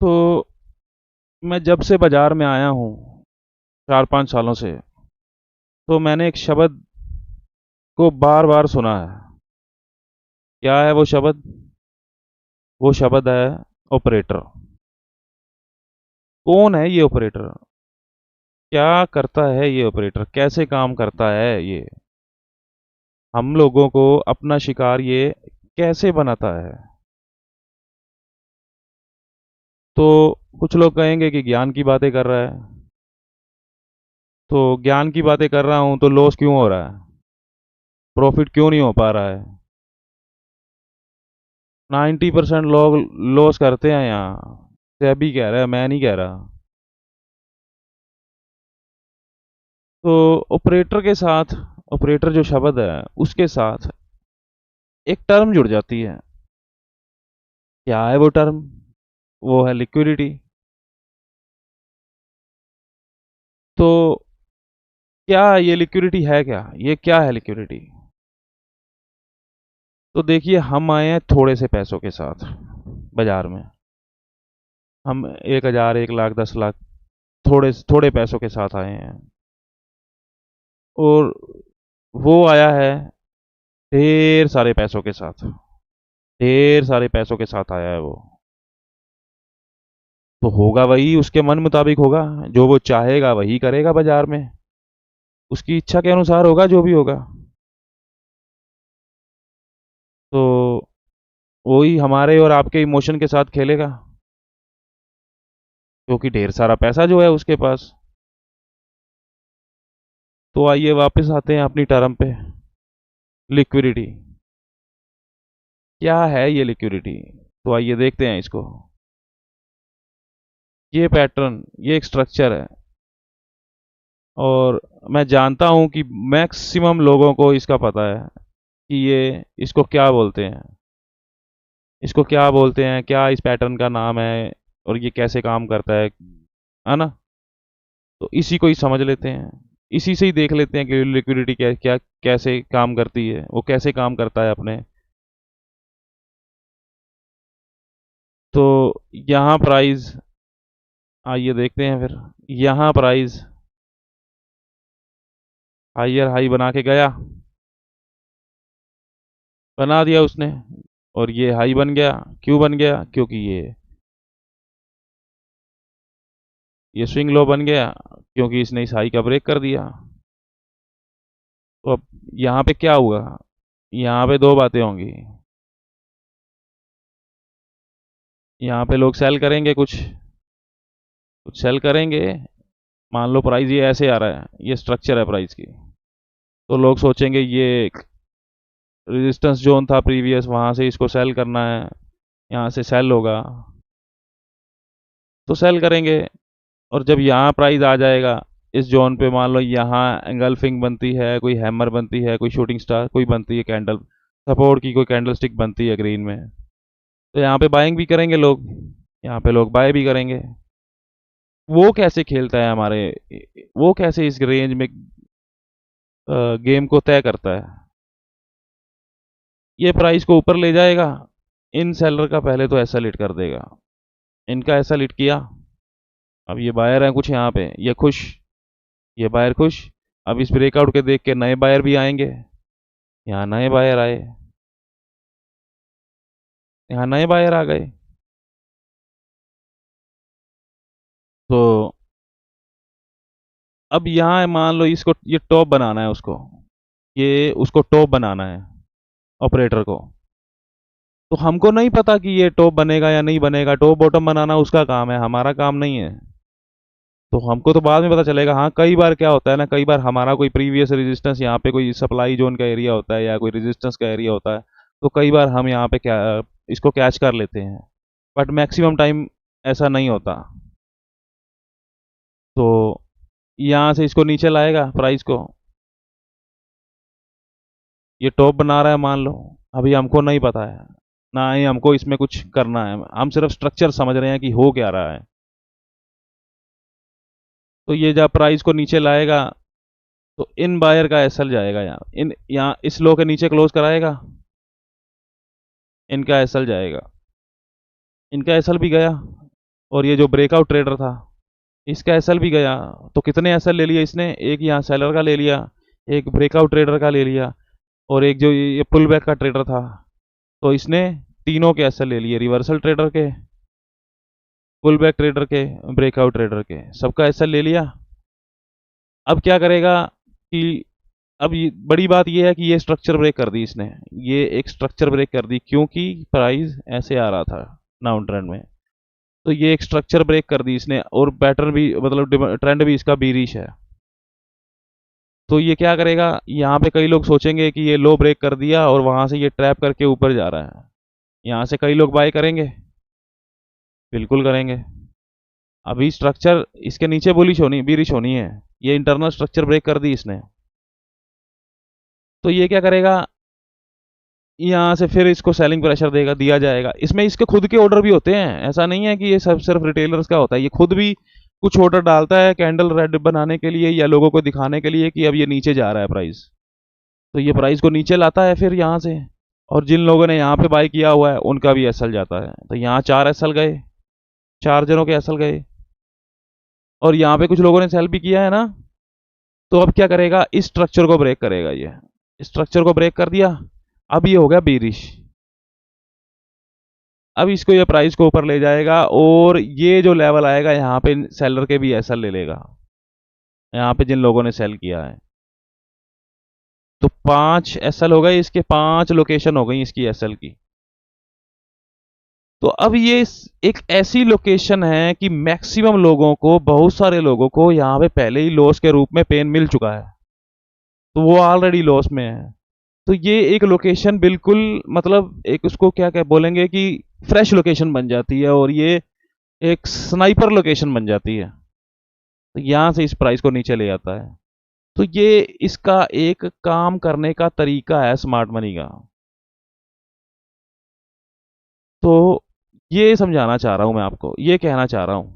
तो मैं जब से बाज़ार में आया हूँ 4-5 सालों से, तो मैंने एक शब्द को बार-बार सुना है। क्या है वो शब्द? वो शब्द है ऑपरेटर। कौन है ये ऑपरेटर? क्या करता है ये ऑपरेटर? कैसे काम करता है ये? हम लोगों को अपना शिकार ये कैसे बनाता है? तो कुछ लोग कहेंगे कि ज्ञान की बातें कर रहा है। तो ज्ञान की बातें कर रहा हूँ तो लॉस क्यों हो रहा है? प्रॉफिट क्यों नहीं हो पा रहा है? 90% लोग लॉस करते हैं यहाँ। सेबी कह रहा है, मैं नहीं कह रहा। तो ऑपरेटर के साथ, ऑपरेटर जो शब्द है उसके साथ एक टर्म जुड़ जाती है। क्या है वो टर्म? वो है लिक्विडिटी। तो क्या ये लिक्विडिटी है? क्या ये क्या है लिक्विडिटी? तो देखिए, हम आए हैं थोड़े से पैसों के साथ बाजार में। हम 1,000, 1,00,000, 10,00,000 थोड़े थोड़े पैसों के साथ आए हैं। और वो आया है ढेर सारे पैसों के साथ। ढेर सारे पैसों के साथ आया है वो। तो होगा वही, उसके मन मुताबिक होगा। जो वो चाहेगा वही करेगा बाजार में। उसकी इच्छा के अनुसार होगा जो भी होगा। तो वही हमारे और आपके इमोशन के साथ खेलेगा, क्योंकि ढेर सारा पैसा जो है उसके पास। तो आइए वापस आते हैं अपनी टर्म पे। लिक्विडिटी। क्या है ये लिक्विडिटी? तो आइए देखते हैं इसको। ये पैटर्न, ये एक स्ट्रक्चर है। और मैं जानता हूं कि मैक्सिमम लोगों को इसका पता है कि ये इसको क्या बोलते हैं। इसको क्या बोलते हैं, क्या इस पैटर्न का नाम है, और ये कैसे काम करता है ना? तो इसी को ही समझ लेते हैं। इसी से ही देख लेते हैं कि लिक्विडिटी क्या क्या कैसे काम करती है, वो कैसे काम करता है अपने। तो यहाँ प्राइस, आइए देखते हैं फिर। यहाँ प्राइस हाइयर हाई बना के गया, बना दिया उसने, और ये हाई बन गया। क्यों बन गया? क्योंकि ये स्विंग लो बन गया, क्योंकि इसने इस हाई का ब्रेक कर दिया। तो अब यहाँ पे क्या हुआ? यहाँ पे दो बातें होंगी। यहाँ पे लोग सेल करेंगे, कुछ कुछ सेल करेंगे। मान लो प्राइस ये ऐसे आ रहा है, ये स्ट्रक्चर है प्राइस की। तो लोग सोचेंगे ये रेजिस्टेंस जोन था प्रीवियस, वहां से इसको सेल करना है, यहाँ से सेल होगा। तो सेल करेंगे। और जब यहाँ प्राइस आ जाएगा इस जोन पे, मान लो यहाँ एंगल्फिंग बनती है, कोई हैमर बनती है, कोई शूटिंग स्टार कोई बनती है, कैंडल सपोर्ट की कोई कैंडल स्टिक बनती है ग्रीन में, तो यहाँ पे बाइंग भी करेंगे लोग। यहाँ पे लोग बाय भी करेंगे। वो कैसे खेलता है हमारे, वो कैसे इस रेंज में गेम को तय करता है? ये प्राइस को ऊपर ले जाएगा। इन सेलर का पहले तो ऐसा लिट कर देगा। इनका ऐसा लिट किया। अब ये बायर हैं कुछ यहाँ पे, ये खुश, ये बायर खुश। अब इस ब्रेकआउट के देख के नए बायर भी आएंगे। यहाँ नए बायर आए, यहाँ नए बायर आ गए। तो अब यहाँ मान लो इसको, ये टॉप बनाना है उसको, ये उसको टॉप बनाना है ऑपरेटर को। तो हमको नहीं पता कि ये टॉप बनेगा या नहीं बनेगा। टॉप बॉटम बनाना उसका काम है, हमारा काम नहीं है। तो हमको तो बाद में पता चलेगा। हाँ, कई बार क्या होता है ना, कई बार हमारा कोई प्रीवियस रेजिस्टेंस, यहाँ पे कोई सप्लाई जोन का एरिया होता है या कोई रेजिस्टेंस का एरिया होता है, तो कई बार हम यहाँ पे क्या इसको कैच कर लेते हैं। बट मैक्सिमम टाइम ऐसा नहीं होता। तो यहाँ से इसको नीचे लाएगा प्राइस को। ये टॉप बना रहा है मान लो। अभी हमको नहीं पता है, ना ही हमको इसमें कुछ करना है। हम सिर्फ स्ट्रक्चर समझ रहे हैं कि हो क्या रहा है। तो ये जब प्राइस को नीचे लाएगा, तो इन बायर का एसएल जाएगा यहाँ, इन यहाँ इस लो के नीचे क्लोज कराएगा, इनका एसएल जाएगा। इनका एसएल भी गया। और ये जो ब्रेकआउट ट्रेडर था इसका एसएल भी गया। तो कितने एसएल ले लिए इसने, एक यहाँ सेलर का ले लिया, एक ब्रेकआउट ट्रेडर का ले लिया, और एक जो ये पुल बैक का ट्रेडर था। तो इसने तीनों के एसएल ले लिए, रिवर्सल ट्रेडर के, पुल बैक ट्रेडर के, ब्रेकआउट ट्रेडर के, सबका एसएल ले लिया। अब क्या करेगा कि अब ये बड़ी बात ये है कि ये स्ट्रक्चर ब्रेक कर दी इसने, ये एक स्ट्रक्चर ब्रेक कर दी क्योंकि प्राइस ऐसे आ रहा था डाउन ट्रेंड में। तो ये एक स्ट्रक्चर ब्रेक कर दी इसने, और पैटर्न भी मतलब ट्रेंड भी इसका बीरिश है। तो ये क्या करेगा, यहाँ पे कई लोग सोचेंगे कि ये लो ब्रेक कर दिया और वहां से ये ट्रैप करके ऊपर जा रहा है, यहाँ से कई लोग बाय करेंगे, बिल्कुल करेंगे। अभी स्ट्रक्चर इसके नीचे बुलिश होनी बीरिश होनी है, ये इंटरनल स्ट्रक्चर ब्रेक कर दी इसने। तो ये क्या करेगा, यहाँ से फिर इसको सेलिंग प्रेशर देगा, दिया जाएगा। इसमें इसके खुद के ऑर्डर भी होते हैं, ऐसा नहीं है कि ये सब सिर्फ रिटेलर्स का होता है, ये खुद भी कुछ ऑर्डर डालता है कैंडल रेड बनाने के लिए या लोगों को दिखाने के लिए कि अब ये नीचे जा रहा है प्राइस। तो ये प्राइस को नीचे लाता है फिर यहाँ से, और जिन लोगों ने यहाँ पे बाय किया हुआ है उनका भी एसएल जाता है। तो यहाँ 4 एसएल गए, 4 जनों के एसएल गए, और यहाँ पे कुछ लोगों ने सेल भी किया है ना। तो अब क्या करेगा, इस स्ट्रक्चर को ब्रेक करेगा, ये स्ट्रक्चर को ब्रेक कर दिया। अब ये हो गया बीरिश। अब इसको ये प्राइस को ऊपर ले जाएगा, और ये जो लेवल आएगा यहाँ पे सेलर के भी एसएल ले लेगा, यहाँ पे जिन लोगों ने सेल किया है। तो 5 एसएल हो गए इसके, 5 लोकेशन हो गई इसकी एसएल की। तो अब ये एक ऐसी लोकेशन है कि मैक्सिमम लोगों को, बहुत सारे लोगों को यहाँ पे पहले ही लॉस के रूप में पेन मिल चुका है, तो वो ऑलरेडी लॉस में है। तो ये एक लोकेशन बिल्कुल मतलब एक उसको क्या क्या बोलेंगे कि फ्रेश लोकेशन बन जाती है, और ये एक स्नाइपर लोकेशन बन जाती है। तो यहाँ से इस प्राइस को नीचे ले आता है। तो ये इसका एक काम करने का तरीका है स्मार्ट मनी का। तो ये समझाना चाह रहा हूं मैं आपको, ये कहना चाह रहा हूं।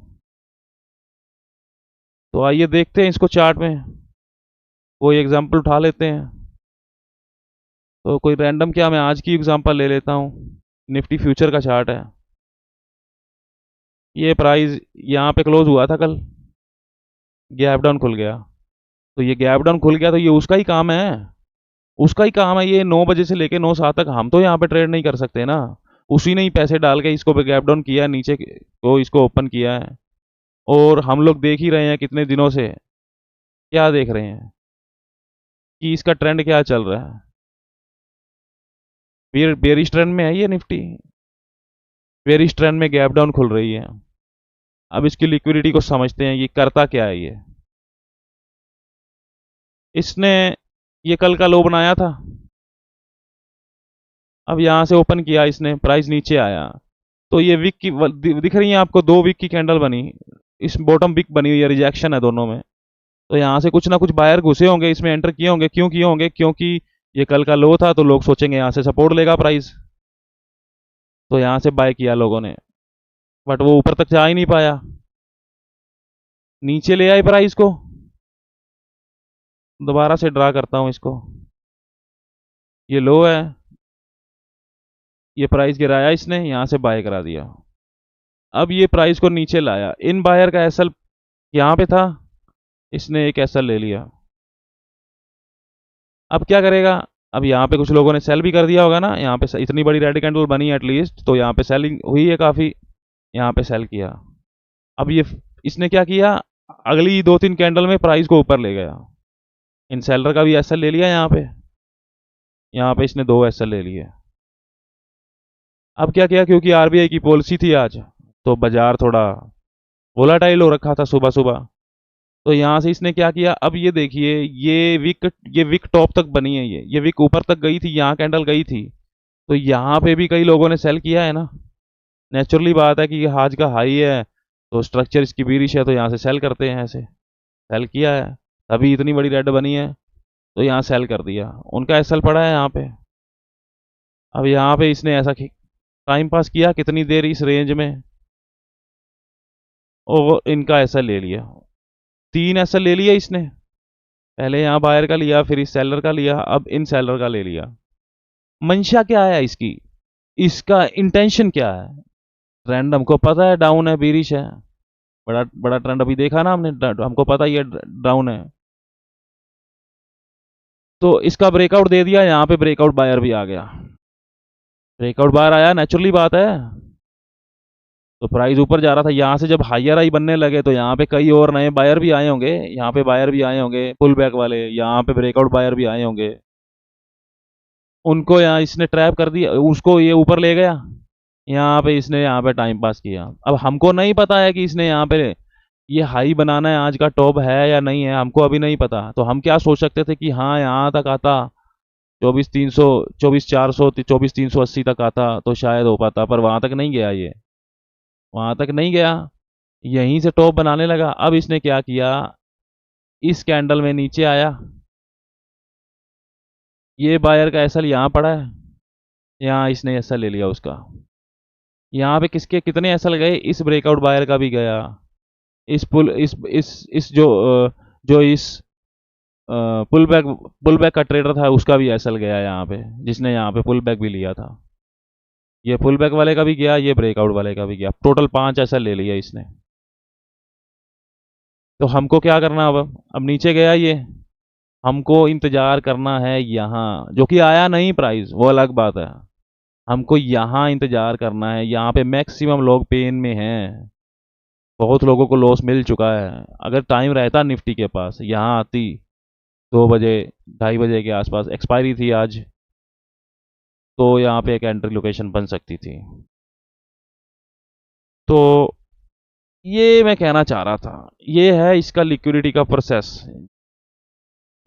तो आइए देखते हैं इसको चार्ट में, कोई एग्जांपल उठा लेते हैं। तो कोई रैंडम, क्या मैं आज की एग्जांपल ले लेता हूं। निफ्टी फ्यूचर का चार्ट है, ये प्राइस यहाँ पे क्लोज हुआ था कल, गैप डाउन खुल गया। तो ये गैप डाउन खुल गया, तो ये उसका ही काम है, उसका ही काम है। ये 9 बजे से लेके 9:07 तक हम तो यहाँ पे ट्रेड नहीं कर सकते ना। उसी ने ही पैसे डाल के इसको गैप डाउन किया, नीचे को इसको ओपन किया है, और हम लोग देख ही रहे हैं कितने दिनों से, क्या देख रहे हैं कि इसका ट्रेंड क्या चल रहा है। बेरिश ट्रेंड में है ये निफ्टी, बेरिश ट्रेंड में गैप डाउन खुल रही है। अब इसकी लिक्विडिटी को समझते हैं, ये करता क्या है। ये इसने ये कल का लो बनाया था, अब यहां से ओपन किया इसने, प्राइस नीचे आया। तो ये वीक की दिख रही है आपको, 2 वीक की कैंडल बनी, इस बॉटम वीक बनी हुई है, रिजेक्शन है दोनों में। तो यहाँ से कुछ ना कुछ बायर घुसे होंगे, इसमें एंटर किए होंगे। क्यों किए होंगे, क्योंकि ये कल का लो था, तो लोग सोचेंगे यहाँ से सपोर्ट लेगा प्राइस, तो यहाँ से बाय किया लोगों ने। बट वो ऊपर तक जा ही नहीं पाया, नीचे ले आए प्राइस को। दोबारा से ड्रा करता हूँ इसको, ये लो है, ये प्राइस गिराया इसने, यहाँ से बाय करा दिया। अब ये प्राइस को नीचे लाया, इन बायर का एसएल यहाँ पे था, इसने एक एसएल ले लिया। अब क्या करेगा, अब यहाँ पे कुछ लोगों ने सेल भी कर दिया होगा ना, यहाँ पे इतनी बड़ी रेड कैंडल बनी एटलीस्ट, तो यहाँ पे सेलिंग हुई है काफ़ी, यहाँ पे सेल किया। अब ये इसने क्या किया, अगली 2-3 कैंडल में प्राइस को ऊपर ले गया। इन सेलर का भी एसएल ले लिया यहाँ पे इसने 2 एसएल ले लिए। अब क्या किया, क्योंकि आरबीआई की पॉलिसी थी आज, तो बाजार थोड़ा वोलाटाइल हो रखा था सुबह सुबह। तो यहाँ से इसने क्या किया, अब ये देखिए, ये विक टॉप तक बनी है, ये विक ऊपर तक गई थी, यहाँ कैंडल गई थी। तो यहाँ पे भी कई लोगों ने सेल किया है ना, नेचुरली बात है कि आज का हाई है, तो स्ट्रक्चर इसकी बीरिश है, तो यहाँ से सेल करते हैं, ऐसे सेल किया है, तभी इतनी बड़ी रेड बनी है, तो यहाँ सेल कर दिया, उनका एसएल पड़ा है यहाँ पे। अब यहाँ पे इसने ऐसा टाइम पास किया कितनी देर इस रेंज में, और इनका एसएल ले लिया, 3 एसएल ले लिया इसने। पहले यहाँ बायर का लिया, फिर इस सेलर का लिया, अब इन सेलर का ले लिया। मंशा क्या है इसकी, इसका इंटेंशन क्या है, ट्रेंड हमको पता है डाउन है, बीरिश है, बड़ा बड़ा ट्रेंड अभी देखा ना हमने, हमको पता ही है डाउन है। तो इसका ब्रेकआउट दे दिया, यहाँ पे ब्रेकआउट बायर भी आ गया, ब्रेकआउट बायर आया, नेचुरली बात है। तो प्राइस ऊपर जा रहा था, यहाँ से जब हायर आई बनने लगे तो यहाँ पे कई और नए बायर भी आए होंगे, यहाँ पे बायर भी आए होंगे पुल बैक वाले, यहाँ पे ब्रेकआउट बायर भी आए होंगे, उनको यहाँ इसने ट्रैप कर दिया, उसको ये ऊपर ले गया, यहाँ पे इसने यहाँ पे टाइम पास किया। अब हमको नहीं पता है कि इसने यहाँ पे ये हाई बनाना है, आज का टॉप है या नहीं है, हमको अभी नहीं पता। तो हम क्या सोच सकते थे कि हाँ यहाँ तक आता, 24,300, 24,400, 24,380 तक आता तो शायद हो पाता, पर वहां तक नहीं गया ये, वहां तक नहीं गया, यहीं से टॉप बनाने लगा। अब इसने क्या किया, इस कैंडल में नीचे आया, ये बायर का एसएल यहाँ पड़ा है, यहाँ इसने एसएल ले लिया उसका, यहाँ पे किसके कितने एसएल गए, इस ब्रेकआउट बायर का भी गया, इस पुल इस जो इस पुल बैक का ट्रेडर था उसका भी एसएल गया यहाँ पे, जिसने यहाँ पे पुल बैक भी लिया था, ये पुल बैक वाले का भी गया, ये ब्रेकआउट वाले का भी गया, टोटल 5 एसएल ले लिया इसने। तो हमको क्या करना, अब नीचे गया ये, हमको इंतजार करना है यहाँ, जो कि आया नहीं प्राइस, वो अलग बात है, हमको यहाँ इंतजार करना है, यहाँ पे मैक्सिमम लोग पेन में हैं, बहुत लोगों को लॉस मिल चुका है। अगर टाइम रहता निफ्टी के पास, यहाँ आती 2 बजे 2:30 बजे के आसपास एक्सपायरी थी आज, तो यहाँ पे एक एंट्री लोकेशन बन सकती थी। तो ये मैं कहना चाह रहा था, ये है इसका लिक्विडिटी का प्रोसेस,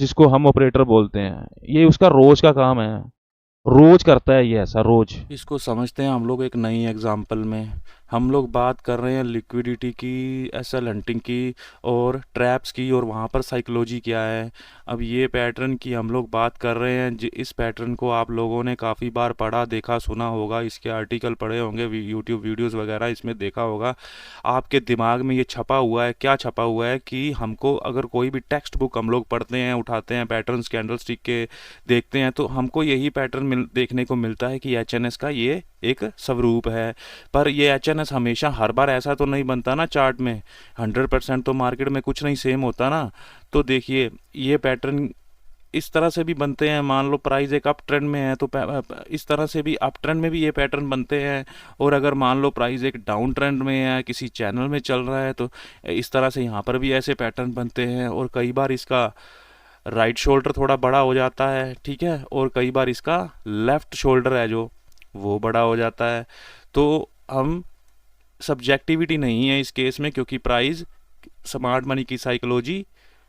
जिसको हम ऑपरेटर बोलते हैं, ये उसका रोज का काम है, रोज करता है ये ऐसा, रोज। इसको समझते हैं हम लोग एक नई एग्जांपल में। हम लोग बात कर रहे हैं लिक्विडिटी की, एसएल हंटिंग की और ट्रैप्स की, और वहाँ पर साइकोलॉजी क्या है। अब ये पैटर्न की हम लोग बात कर रहे हैं, इस पैटर्न को आप लोगों ने काफ़ी बार पढ़ा, देखा, सुना होगा, इसके आर्टिकल पढ़े होंगे, यूट्यूब वीडियोस वगैरह इसमें देखा होगा। आपके दिमाग में ये छपा हुआ है, क्या छपा हुआ है कि हमको अगर कोई भी टेक्स्ट बुक हम लोग पढ़ते हैं, उठाते हैं, पैटर्न्स कैंडल स्टिक के देखते हैं, तो हमको यही पैटर्न देखने को मिलता है कि एचएनएस का ये एक स्वरूप है। पर ये एचएनएस हमेशा हर बार ऐसा तो नहीं बनता ना चार्ट में, 100% तो मार्केट में कुछ नहीं सेम होता ना। तो देखिए ये पैटर्न इस तरह से भी बनते हैं, मान लो प्राइस एक अप ट्रेंड में है तो इस तरह से भी अप ट्रेंड में भी ये पैटर्न बनते हैं, और अगर मान लो प्राइस एक डाउन ट्रेंड में है, किसी चैनल में चल रहा है, तो इस तरह से यहाँ पर भी ऐसे पैटर्न बनते हैं। और कई बार इसका राइट शोल्डर थोड़ा बड़ा हो जाता है, ठीक है, और कई बार इसका लेफ्ट शोल्डर है जो वो बड़ा हो जाता है। तो हम सब्जेक्टिविटी नहीं है इस केस में, क्योंकि प्राइस स्मार्ट मनी की साइकोलॉजी,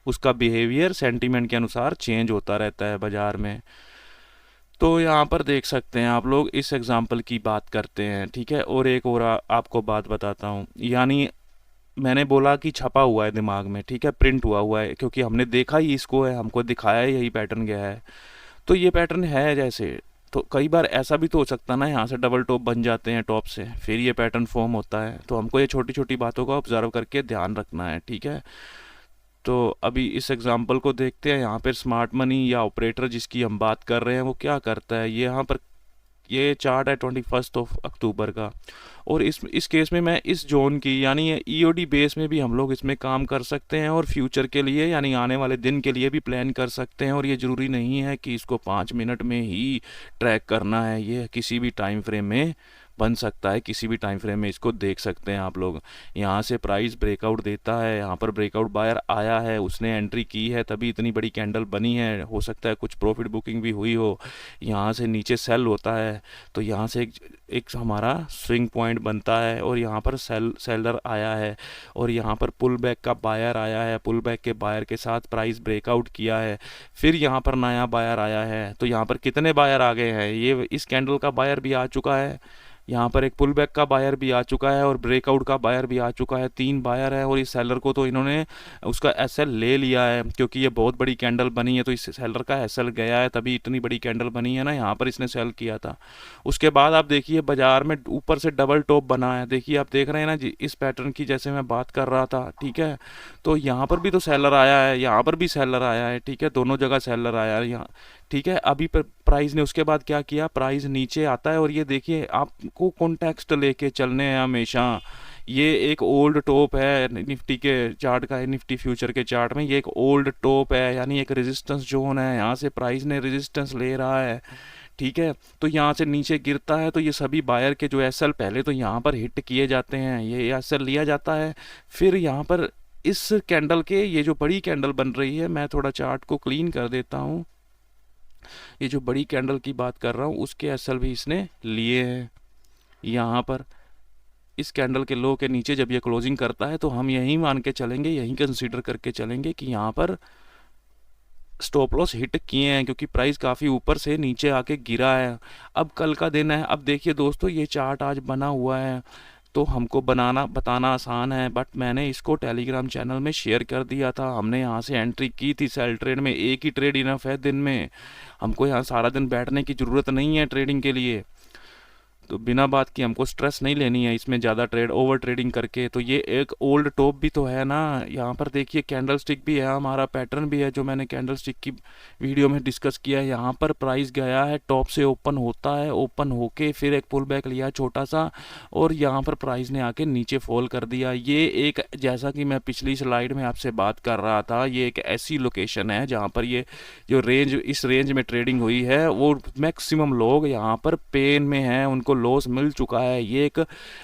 उसका बिहेवियर सेंटीमेंट के अनुसार चेंज होता रहता है बाजार में। तो यहाँ पर देख सकते हैं आप लोग, इस एग्जांपल की बात करते हैं, ठीक है। और एक और आपको बात बताता हूँ, यानी मैंने बोला कि छपा हुआ है दिमाग में, ठीक है, प्रिंट हुआ है, क्योंकि हमने देखा ही इसको है, हमको दिखाया यही पैटर्न गया है। तो ये पैटर्न है जैसे, तो कई बार ऐसा भी तो हो सकता ना, यहाँ से डबल टॉप बन जाते हैं टॉप से, फिर ये पैटर्न फॉर्म होता है। तो हमको ये छोटी छोटी बातों का ऑब्जर्व करके ध्यान रखना है, ठीक है। तो अभी इस एग्जांपल को देखते हैं, यहाँ पर स्मार्ट मनी या ऑपरेटर जिसकी हम बात कर रहे हैं वो क्या करता है। ये यहाँ पर ये चार्ट है 21 अक्टूबर का, और इस केस में मैं इस जोन की यानी ईओडी बेस में भी हम लोग इसमें काम कर सकते हैं, और फ्यूचर के लिए यानी आने वाले दिन के लिए भी प्लान कर सकते हैं। और ये ज़रूरी नहीं है कि इसको 5 मिनट में ही ट्रैक करना है, ये किसी भी टाइम फ्रेम में बन सकता है, किसी भी टाइम फ्रेम में इसको देख सकते हैं आप लोग। यहाँ से प्राइस ब्रेकआउट देता है, यहाँ पर ब्रेकआउट बायर आया है, उसने एंट्री की है, तभी इतनी बड़ी कैंडल बनी है, हो सकता है कुछ प्रॉफिट बुकिंग भी हुई हो। यहाँ से नीचे सेल होता है, तो यहाँ से एक हमारा स्विंग पॉइंट बनता है, और यहाँ पर सेलर आया है, और यहाँ पर पुल बैक का बायर आया है, पुल बैक के बायर के साथ प्राइस ब्रेकआउट किया है, फिर यहाँ पर नया बायर आया है। तो यहाँ पर कितने बायर आ गए हैं, ये इस कैंडल का बायर भी आ चुका है, यहाँ पर एक पुल बैक का बायर भी आ चुका है, और ब्रेकआउट का बायर भी आ चुका है, 3 बायर है। और इस सेलर को तो इन्होंने उसका एसएल ले लिया है, क्योंकि ये बहुत बड़ी कैंडल बनी है, तो इस सेलर का एसएल गया है, तभी इतनी बड़ी कैंडल बनी है ना, यहाँ पर इसने सेल किया था। उसके बाद आप देखिए बाजार में ऊपर से डबल टॉप बना है, देखिए आप देख रहे हैं ना जी, इस पैटर्न की जैसे मैं बात कर रहा था, ठीक है। तो यहाँ पर भी तो सेलर आया है, यहाँ पर भी सेलर आया है, ठीक है, दोनों जगह सेलर आया है यहाँ, ठीक है। अभी पर प्राइस ने उसके बाद क्या किया, प्राइस नीचे आता है, और ये देखिए आप आपको कॉन्टेक्स्ट लेके चलने हैं हमेशा। ये एक ओल्ड टॉप है निफ्टी के चार्ट का, निफ्टी फ्यूचर के चार्ट में ये एक ओल्ड टॉप है, यानी एक रेजिस्टेंस जोन है, यहाँ से प्राइस ने रेजिस्टेंस ले रहा है, ठीक है। तो यहाँ से नीचे गिरता है तो ये सभी बायर के जो एसएल पहले तो यहाँ पर हिट किए जाते हैं, ये एसएल लिया जाता है, फिर यहाँ पर इस कैंडल के ये जो बड़ी कैंडल बन रही है, मैं थोड़ा चार्ट को क्लीन कर देता हूँ, ये जो बड़ी कैंडल की बात कर रहा हूँ उसके एसएल भी इसने लिए हैं। यहाँ पर इस कैंडल के लो के नीचे जब ये क्लोजिंग करता है तो हम यही मान के चलेंगे, यही कंसीडर करके चलेंगे कि यहाँ पर स्टॉप लॉस हिट किए हैं, क्योंकि प्राइस काफ़ी ऊपर से नीचे आके गिरा है। अब कल का दिन है, अब देखिए दोस्तों ये चार्ट आज बना हुआ है, तो हमको बताना आसान है, बट मैंने इसको टेलीग्राम चैनल में शेयर कर दिया था। हमने यहाँ से एंट्री की थी सेल ट्रेड में, एक ही ट्रेड इनफ है दिन में, हमको यहाँ सारा दिन बैठने की ज़रूरत नहीं है ट्रेडिंग के लिए। तो बिना बात की हमको स्ट्रेस नहीं लेनी है इसमें ज़्यादा ओवर ट्रेडिंग करके। तो ये एक ओल्ड टॉप भी तो है ना, यहाँ पर देखिए कैंडल स्टिक भी है, हमारा पैटर्न भी है जो मैंने कैंडल स्टिक की वीडियो में डिस्कस किया है। यहाँ पर प्राइस गया है, टॉप से ओपन होता है, ओपन होके फिर एक पुल बैक लिया छोटा सा, और यहाँ पर प्राइस ने आके नीचे फॉल कर दिया। ये एक, जैसा कि मैं पिछली स्लाइड में आपसे बात कर रहा था, ये एक ऐसी लोकेशन है जहाँ पर ये जो रेंज, इस रेंज में ट्रेडिंग हुई है, वो मैक्सिमम लोग यहाँ पर पेन में हैं, उनको लॉस मिल चुका है। ये एक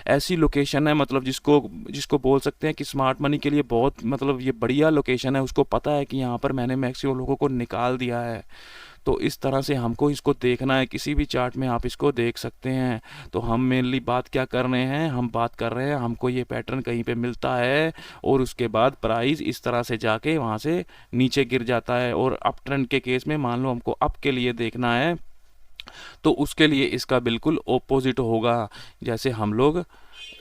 ऐसी लोकेशन है, मतलब जिसको बोल सकते हैं कि स्मार्ट मनी के लिए बहुत, मतलब ये बढ़िया लोकेशन है। उसको पता है कि यहाँ पर मैंने मैक्सिमम लोगों को निकाल दिया है। तो इस तरह से हमको इसको देखना है, किसी भी चार्ट में आप इसको देख सकते हैं। तो हम मेनली बात क्या कर रहे हैं, हम बात कर रहे हैं हमको ये पैटर्न कहीं पे मिलता है और उसके बाद प्राइस इस तरह से जाके वहाँ से नीचे गिर जाता है। और अप ट्रेंड के केस में मान लो हमको अप के लिए देखना है, तो उसके लिए इसका बिल्कुल ओपोजिट होगा। जैसे हम लोग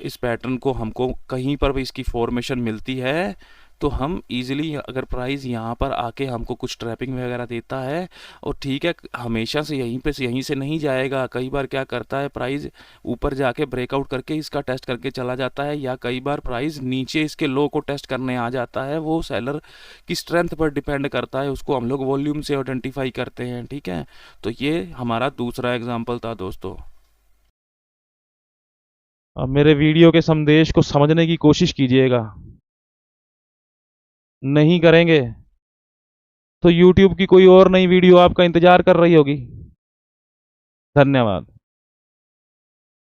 इस पैटर्न को, हमको कहीं पर भी इसकी फॉर्मेशन मिलती है तो हम इजीली, अगर प्राइस यहाँ पर आके हमको कुछ ट्रैपिंग वगैरह देता है, और ठीक है हमेशा से यहीं से नहीं जाएगा, कई बार क्या करता है प्राइस ऊपर जाके ब्रेकआउट करके इसका टेस्ट करके चला जाता है, या कई बार प्राइस नीचे इसके लो को टेस्ट करने आ जाता है। वो सेलर की स्ट्रेंथ पर डिपेंड करता है, उसको हम लोग वॉल्यूम से आइडेंटिफाई करते हैं, ठीक है। तो ये हमारा दूसरा एग्जाम्पल था दोस्तों। अब मेरे वीडियो के संदेश को समझने की कोशिश कीजिएगा, नहीं करेंगे तो YouTube की कोई और नई वीडियो आपका इंतजार कर रही होगी। धन्यवाद।